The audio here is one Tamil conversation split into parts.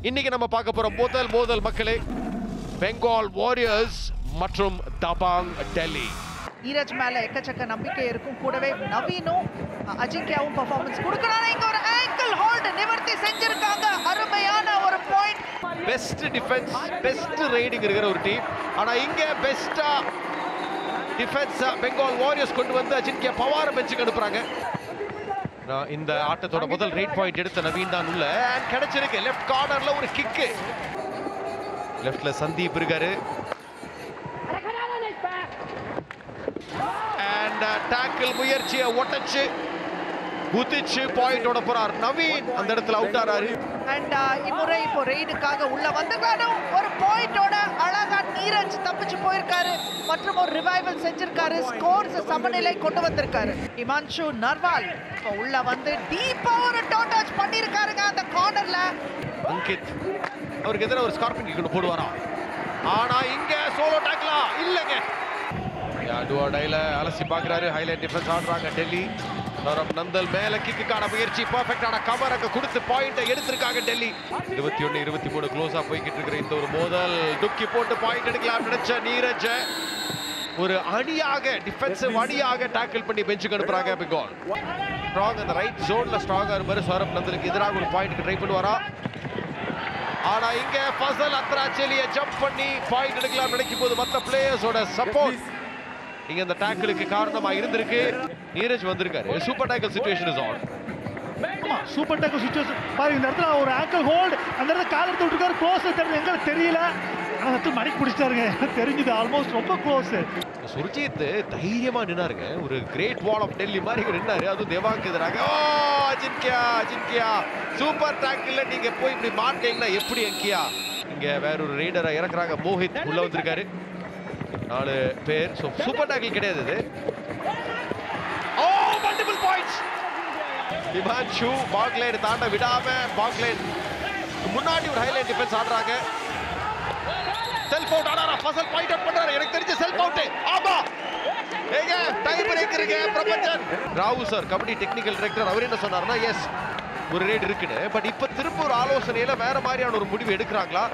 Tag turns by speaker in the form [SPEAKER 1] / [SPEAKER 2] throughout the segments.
[SPEAKER 1] இன்னைக்கு நம்ம பார்க்க போற மோதல் மக்களே, பெங்கால் வாரியர்ஸ் மற்றும் தபாங் டெல்லி.
[SPEAKER 2] நீரஜ் மேல எக்கச்சக்க நம்பிக்கை இருக்கும். கூடவே நவீனும் அஜிங்கியாவும் பெர்ஃபார்மன்ஸ் கொடுக்கறாங்க. இங்க ஒரு ஆங்கிள் ஹோல்ட் நிவர்த்தி செஞ்சிருக்காங்க. அருமையான ஒரு point.
[SPEAKER 1] Best defence, best riding இருக்கிற ஒரு டீம். ஆனா இங்க பெஸ்டா டிஃபென்ஸ் பெங்கால் வாரியர்ஸ் கொண்டு வந்து அஜிங்கியா பவார பெஞ்சுக்கு அனுப்புறாங்க. இந்த ஆட்டத்தோட முதல் ரேட் பாயிண்ட் எடுத்த நவீன் தான் உள்ள கிடைச்சிருக்கு. லெஃப்ட் கார்னர்ல ஒரு கிக், லெஃப்ட்ல சந்தீப் இருக்காரு. அண்ட் டாக்கிள் முயற்சியை ஒட்டச்சு குதிச்சு பாயிண்டோட போறார் நவீன். அந்த இடத்துல அவுட் ஆறாரு.
[SPEAKER 2] அண்ட் இம்முறை இப்போ ரெய்டுக்காக உள்ள வந்தாலும் ஒரு பாயிண்டோட அழகா நீரஜ் தப்பிச்சு போயிருக்காரு மற்றும் ஒரு ரிவைவல் செஞ்சிருக்காரு. ஸ்கோர்ஸ் சமநிலை கொண்டு வந்திருக்காரு. இமான்ஷு நர்வால் இப்போ உள்ள வந்து டீப்பா ஒரு டச் பண்ணிருக்காருங்க அந்த கார்னர்ல.
[SPEAKER 1] அங்கித் அவருக்கு எதிராக ஒரு ஸ்கார்பிங் கிக் போடுவாரா? ஆனா இங்க சோலோ டாக்லா இல்லங்க. டுவாடைல அலசி பாக்குறாரு. ஹைலைட் டிஃபென்ஸ் ஆடுறாங்க டெல்லி. சௌரப் நந்தல் மேல கிக்குக்கான முயற்சி, பெர்ஃபெக்ட்டான கவர் அங்க கொடுத்து பாயிண்டை எடுத்திருக்காங்க டெல்லி. 21-23 க்ளோஸா போய்கிட்டு இருக்கிற இந்த ஒரு மோதல். டுக்கி போட்டு பாயிண்ட் எடுக்கலாம் நினைச்ச நீரஜ் ஒரு அணியாக டிஃபென்சிவ் அணியாக டாக்கிள் பண்ணி பெஞ்சுக்கு அனுப்புறாங்க பெங்கால். ஸ்ட்ராங் அந்த ரைட் ஜோன்ல ஸ்ட்ராங்கா இருப்பாரு. சௌரப் நந்தலுக்கு எதிராக ஒரு பாயிண்ட்க்கு ட்ரை பண்ணுவாரா? ஆனா இங்க ஃபசல் அத்ராச்சேலியை ஜம்ப் பண்ணி பாயிண்ட் எடுக்கலாம் நினைக்கும் போது மற்ற பிளேயர்ஸோட சப்போர்ட் இங்க அந்த டாக்கிளுக்கு காரணமா இருந்திருக்கு. நீரஜ் வந்திருக்காரு. Super tackle situation is on.
[SPEAKER 3] Super tackle situation பாருங்க. இந்த இடத்துல ஒரு ஆங்கிள் ஹோல்ட், அந்த இடத்துல கால் எடுத்து விட்டுருக்காரு. க்ளோஸ் எங்க தெரியல, ஆனா மணிக்கு பிடிச்சிட்டாருங்க. தெரிஞ்சது ஆல்மோஸ்ட் ரொம்ப க்ளோஸ்.
[SPEAKER 1] சுர்ஜித் தைரியமா நின்னாருங்க. ஒரு கிரேட் வால் ஆஃப் டெல்லி மாதிரி நின்னாரு. அதுவும் தேவாங்க் எதிராக. ஓ அஜிங்கியா சூப்பர் டாக்கிள்ல நீங்க போய் இப்படி மாட்டீங்கன்னா எப்படி அங்கியா? இங்க வேற ஒரு ரைடரை இறக்குறாங்க. மோஹித் உள்ள வந்திருக்காரு. 4 பேர். சூப்பர் டாக்கிள் கிடையாது இது. Oh multiple points. Himanshu backline தாண்ட விடாம பாக்லைன் முன்னாடி ஒரு ஹைலைட் டிஃபென்ஸ் ஆடுறாங்க. செல்ஃப் அவுட் ஆனாரா? ஃபசல் பாயிண்ட் அவுட் பண்றாரு. எனக்கு தெரிஞ்ச செல்ஃப் அவுட். ஆமா ஏங்க டை பிரேக் இருக்கு. பிரபஞ்சன் ராவு சார் கபடி டெக்னிக்கல் டைரக்டர் அவர் என்ன சொன்னாருன்னா, எஸ் ஒரு ரேட் இருக்குன்னு. பட் இப்ப திரும்ப ஒரு ஆலோசனையில வேற மாதிரியான ஒரு முடிவு எடுக்கிறாங்களா?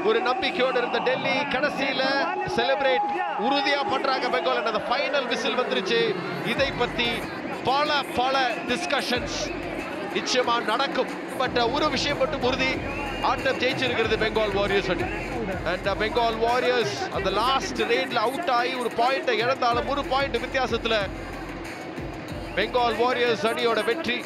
[SPEAKER 1] ஒரு நம்பிக்கையோடு இருந்த டெல்லி கடைசியில செலிப்ரேட் உறுதியா பண்றாங்க பெங்கால். அந்த ஃபைனல் விசில் வந்துருச்சு. இதை பத்தி பல டிஸ்கஷன்ஸ் நிச்சயமா நடக்கும். பட் ஒரு விஷயம் மட்டும் உறுதி, ஆட்டம் ஜெயிச்சிருக்கிறது பெங்கால் வாரியர்ஸ் அணி. அண்ட் பெங்கால் வாரியர்ஸ் அந்த லாஸ்ட் ரேட்ல அவுட் ஆகி ஒரு பாயிண்டை இழந்தாலும் ஒரு பாயிண்ட் வித்தியாசத்துல பெங்கால் வாரியர்ஸ் அணியோட வெற்றி.